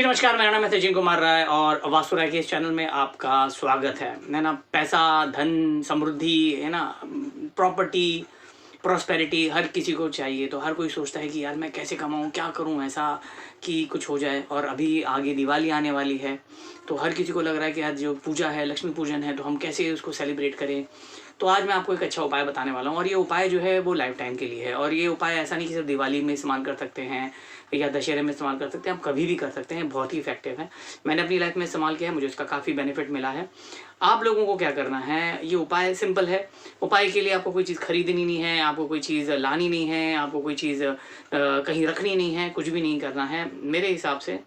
नमस्कार, मेरा नाम है सचिन कुमार राय और वास्तु राय के इस चैनल में आपका स्वागत है ना। पैसा, धन, समृद्धि है ना, प्रॉपर्टी, प्रॉस्पेरिटी हर किसी को चाहिए। तो हर कोई सोचता है कि यार मैं कैसे कमाऊँ, क्या करूँ ऐसा कि कुछ हो जाए। और अभी आगे दिवाली आने वाली है, तो हर किसी को लग रहा है कि यार जो पूजा है, लक्ष्मी पूजन है, तो हम कैसे उसको सेलिब्रेट करें। तो आज मैं आपको एक अच्छा उपाय बताने वाला हूँ, और ये उपाय जो है वो लाइफ टाइम के लिए है। और ये उपाय ऐसा नहीं कि सिर्फ दिवाली में इस्तेमाल कर सकते हैं या दशहरे में इस्तेमाल कर सकते हैं, आप कभी भी कर सकते हैं। बहुत ही इफेक्टिव है, मैंने अपनी लाइफ में इस्तेमाल किया है, मुझे उसका काफ़ी बेनिफिट मिला है। आप लोगों को क्या करना है, ये उपाय सिंपल है। उपाय के लिए आपको कोई चीज़ खरीदनी नहीं है, आपको कोई चीज़ लानी नहीं है, आपको कोई चीज़ कहीं रखनी नहीं है, कुछ भी नहीं करना है। मेरे हिसाब से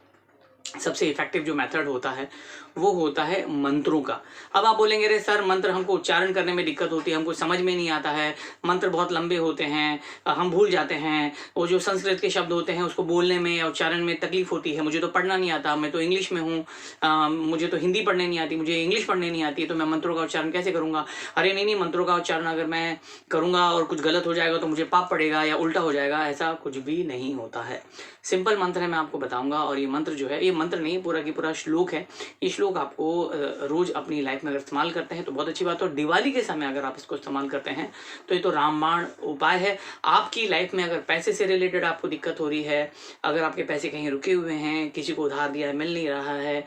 सबसे इफेक्टिव जो मेथड होता है वो होता है मंत्रों का। अब आप बोलेंगे अरे सर, मंत्र हमको उच्चारण करने में दिक्कत होती है, हमको समझ में नहीं आता है, मंत्र बहुत लंबे होते हैं, हम भूल जाते हैं, वो जो संस्कृत के शब्द होते हैं उसको बोलने में या उच्चारण में तकलीफ होती है, मुझे तो पढ़ना नहीं आता, मैं तो इंग्लिश में हूँ, मुझे तो हिंदी पढ़ने नहीं आती, मुझे इंग्लिश पढ़ने नहीं आती, तो मैं मंत्रों का उच्चारण कैसे करूँगा। अरे नहीं नहीं, मंत्रों का उच्चारण अगर मैं करूँगा और कुछ गलत हो जाएगा तो मुझे पाप पड़ेगा या उल्टा हो जाएगा, ऐसा कुछ भी नहीं होता है। सिंपल मंत्र है, मैं आपको बताऊंगा। और ये मंत्र जो है, ये मंत्र नहीं, पूरा की पूरा श्लोक है। ये श्लोक आपको रोज अपनी लाइफ में अगर इस्तेमाल करते हैं तो बहुत अच्छी बात है। और दिवाली के समय अगर आप इसको इस्तेमाल करते हैं तो ये तो रामबाण उपाय है। आपकी लाइफ में अगर पैसे से रिलेटेड आपको दिक्कत हो रही है, अगर आपके पैसे कहीं रुके हुए हैं, किसी को उधार दिया है मिल नहीं रहा है,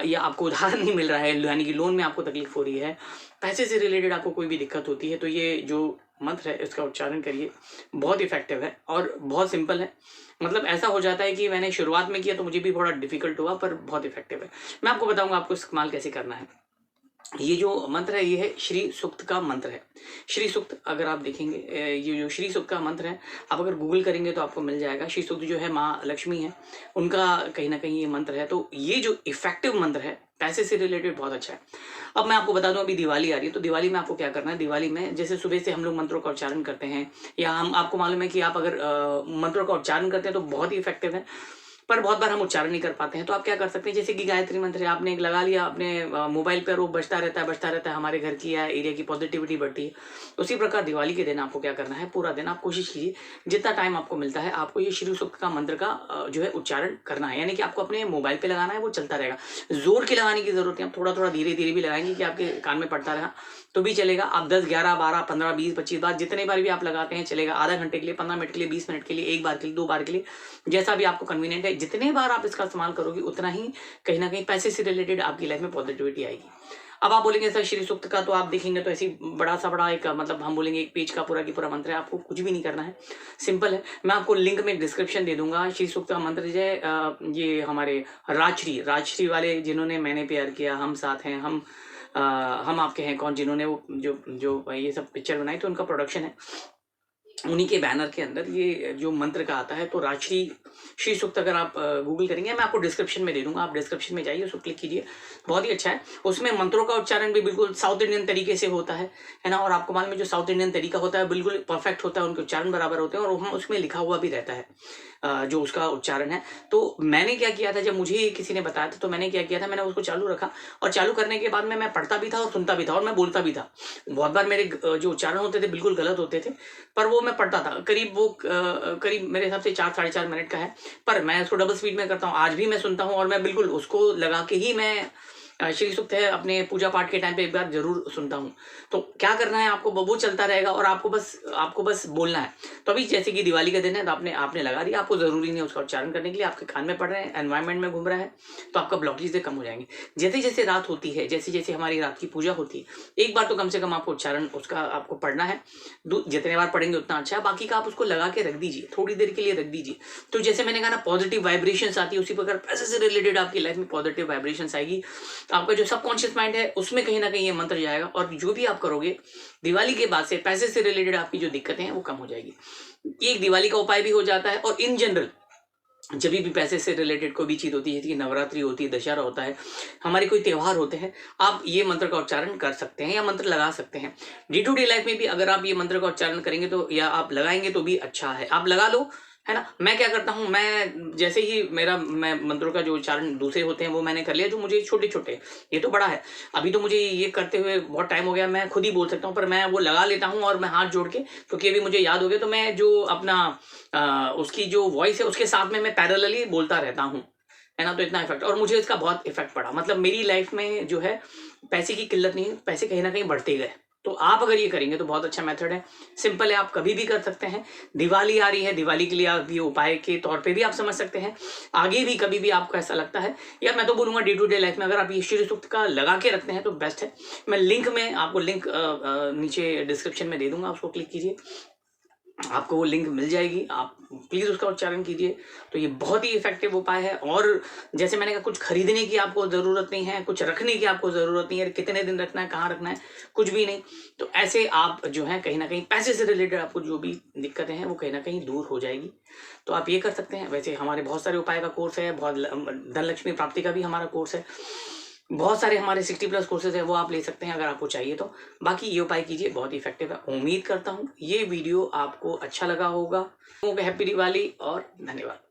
या आपको उधार नहीं मिल रहा है, यानी कि लोन में आपको तकलीफ हो रही है, पैसे से रिलेटेड आपको कोई भी दिक्कत होती है, तो ये जो मंत्र है इसका उच्चारण करिए। बहुत इफेक्टिव है और बहुत सिंपल है। मतलब ऐसा हो जाता है कि मैंने शुरुआत में किया तो मुझे भी थोड़ा डिफिकल्ट हुआ, पर बहुत इफेक्टिव है। मैं आपको बताऊंगा आपको इस्तेमाल कैसे करना है। ये जो मंत्र है ये है श्री सूक्त का मंत्र है। श्री सूक्त अगर आप देखेंगे, ये जो श्री सूक्त का मंत्र है, आप अगर गूगल करेंगे तो आपको मिल जाएगा। श्री सूक्त जो है माँ लक्ष्मी है, उनका कहीं ना कहीं ये मंत्र है। तो ये जो इफेक्टिव मंत्र है, पैसे से रिलेटेड बहुत अच्छा है। अब मैं आपको बता दूं, अभी दिवाली आ रही है, तो दिवाली में आपको क्या करना है। दिवाली में जैसे सुबह से हम लोग मंत्रों का उच्चारण करते हैं, या हम, आपको मालूम है कि आप अगर मंत्रों का उच्चारण करते हैं तो बहुत ही इफेक्टिव है, पर बहुत बार हम उच्चारण नहीं कर पाते हैं। तो आप क्या कर सकते हैं, जैसे कि गायत्री मंत्र है, आपने एक लगा लिया अपने मोबाइल पर, वो बजता रहता है, हमारे घर की या एरिया की पॉजिटिविटी बढ़ती है। उसी प्रकार दिवाली के दिन आपको क्या करना है, पूरा दिन आप कोशिश कीजिए, जितना टाइम आपको मिलता है आपको ये श्री सूक्त का मंत्र का जो है उच्चारण करना है। यानी कि आपको अपने मोबाइल पे लगाना है, वो चलता रहेगा, जोर की लगाने की जरूरत नहीं, आप थोड़ा थोड़ा धीरे धीरे भी लगाएंगे कि आपके कान में पड़ता रहा तो भी चलेगा। आप 10, 11, 12, 15, 20, 25 बार, जितने बार भी आप लगाते हैं चलेगा। आधा घंटे के लिए, 15 मिनट के लिए, 20 मिनट के लिए, एक बार के लिए, 2 बार के लिए, जैसा भी आपको कन्वीनियंट है। जितने बार आप इसका इस्तेमाल करोगे उतना ही कहीं ना कहीं पैसे से रिलेटेड आपकी लाइफ में पॉजिटिविटी आएगी। अब आप बोलेंगे सर श्री सूक्त का तो आप देखेंगे तो ऐसी बड़ा एक, मतलब हम बोलेंगे एक पेज का पूरा की पूरा मंत्र है, आपको कुछ भी नहीं करना है, सिंपल है। मैं आपको लिंक में डिस्क्रिप्शन दे दूंगा। श्री सूक्त का मंत्र जो है, ये हमारे राजश्री वाले, जिन्होंने मैंने प्यार किया, हम साथ हैं, हम आपके हैं कौन, जिन्होंने वो जो जो ये सब पिक्चर बनाई, तो उनका प्रोडक्शन है, उन्हीं के बैनर के अंदर ये जो मंत्र का आता है। तो राजश्री श्री सूक्त अगर आप गूगल करेंगे, मैं आपको डिस्क्रिप्शन में दे दूंगा, आप डिस्क्रिप्शन में जाइए, उसको क्लिक कीजिए, बहुत ही अच्छा है। उसमें मंत्रों का उच्चारण भी बिल्कुल साउथ इंडियन तरीके से होता है ना। और आपको मालूम है जो साउथ इंडियन तरीका होता है बिल्कुल परफेक्ट होता है, उनके उच्चारण बराबर होते हैं, और हम उसमें लिखा हुआ भी रहता है जो उसका उच्चारण है। तो मैंने क्या किया था, जब मुझे किसी ने बताया था तो मैंने क्या किया था, मैंने उसको चालू रखा, और चालू करने के बाद में मैं पढ़ता भी था और सुनता भी था और मैं बोलता भी था। बहुत बार मेरे जो उच्चारण होते थे बिल्कुल गलत होते थे, पर वो मैं पढ़ता था। करीब मेरे हिसाब से 4, 4.5 मिनट का है, पर मैं उसको डबल स्पीड में करता हूँ। आज भी मैं सुनता हूँ और मैं बिल्कुल उसको लगा के ही मैं श्री सूक्त है अपने पूजा पाठ के टाइम पे एक बार जरूर सुनता हूँ। तो क्या करना है आपको, वो चलता रहेगा और आपको बस बोलना है। तो अभी जैसे कि दिवाली का दिन है, तो आपने लगा दिया, आपको जरूरी नहीं है उसका उच्चारण करने के लिए, आपके कान में पड़ रहे हैं, एनवायरमेंट में घूम रहा है, तो आपका ब्लॉकेज कम हो जाएंगे। जैसे जैसे रात होती है, जैसे जैसे हमारी रात की पूजा होती है, एक बार तो कम से कम आपको उच्चारण उसका आपको पढ़ना है। जितने बार पढ़ेंगे उतना अच्छा है, बाकी का आप उसको लगा के रख दीजिए, थोड़ी देर के लिए रख दीजिए। तो जैसे मैंने कहा ना, पॉजिटिव वाइब्रेशंस आती है, उसी प्रकार पैसे से रिलेटेड आपकी लाइफ में पॉजिटिव वाइब्रेशंस आएगी। आपका जो सबकॉन्शियस माइंड है उसमें कहीं ना कहीं ये मंत्र जाएगा, और जो भी आप करोगे दिवाली के बाद से पैसे से रिलेटेड आपकी जो दिक्कतें हैं वो कम हो जाएगी। ये एक दिवाली का उपाय भी हो जाता है। और इन जनरल जब भी पैसे से रिलेटेड कोई भी चीज़ होती है, जैसे कि नवरात्रि होती है, दशहरा होता है, हमारे कोई त्यौहार होते हैं, आप ये मंत्र का उच्चारण कर सकते हैं या मंत्र लगा सकते हैं। डे टू डे लाइफ में भी अगर आप ये मंत्र का उच्चारण करेंगे तो, या आप लगाएंगे तो भी अच्छा है, आप लगा लो, है ना। मैं क्या करता हूँ, मैं जैसे ही मैं मंत्रों का जो उच्चारण दूसरे होते हैं वो मैंने कर लिया, जो मुझे छोटे छोटे, ये तो बड़ा है, अभी तो मुझे ये करते हुए बहुत टाइम हो गया, मैं खुद ही बोल सकता हूँ, पर मैं वो लगा लेता हूँ और मैं हाथ जोड़ के, क्योंकि अभी मुझे याद हो गया, तो मैं जो अपना उसकी जो वॉइस है उसके साथ में मैं पैरेलली बोलता रहता हूँ। है ना। तो इतना इफेक्ट, और मुझे इसका बहुत इफेक्ट पड़ा, मतलब मेरी लाइफ में जो है पैसे की किल्लत नहीं, पैसे कहीं ना कहीं बढ़ते गए। तो आप अगर ये करेंगे तो बहुत अच्छा मेथड है, सिंपल है, आप कभी भी कर सकते हैं। दिवाली आ रही है, दिवाली के लिए आप ये उपाय के तौर पे भी आप समझ सकते हैं। आगे भी कभी भी आपको ऐसा लगता है, या मैं तो बोलूँगा डे टू डे लाइफ में अगर आप ये श्री सूक्त का लगा के रखते हैं तो बेस्ट है। मैं लिंक में आपको लिंक नीचे डिस्क्रिप्शन में दे दूंगा, उसको क्लिक कीजिए, आपको वो लिंक मिल जाएगी, आप प्लीज़ उसका उच्चारण कीजिए। तो ये बहुत ही इफेक्टिव उपाय है। और जैसे मैंने कहा, कुछ खरीदने की आपको ज़रूरत नहीं है, कुछ रखने की आपको ज़रूरत नहीं है, कितने दिन रखना है, कहाँ रखना है, कुछ भी नहीं। तो ऐसे आप जो है कहीं ना कहीं पैसे से रिलेटेड आपको जो भी दिक्कतें हैं वो कहीं ना कहीं दूर हो जाएगी। तो आप ये कर सकते हैं। वैसे हमारे बहुत सारे उपाय का कोर्स है, बहुत धन लक्ष्मी प्राप्ति का भी हमारा कोर्स है, बहुत सारे हमारे 60+ कोर्सेज है, वो आप ले सकते हैं अगर आपको चाहिए तो। बाकी ये उपाय कीजिए, बहुत ही इफेक्टिव है। उम्मीद करता हूँ ये वीडियो आपको अच्छा लगा होगा। हैप्पी दिवाली और धन्यवाद।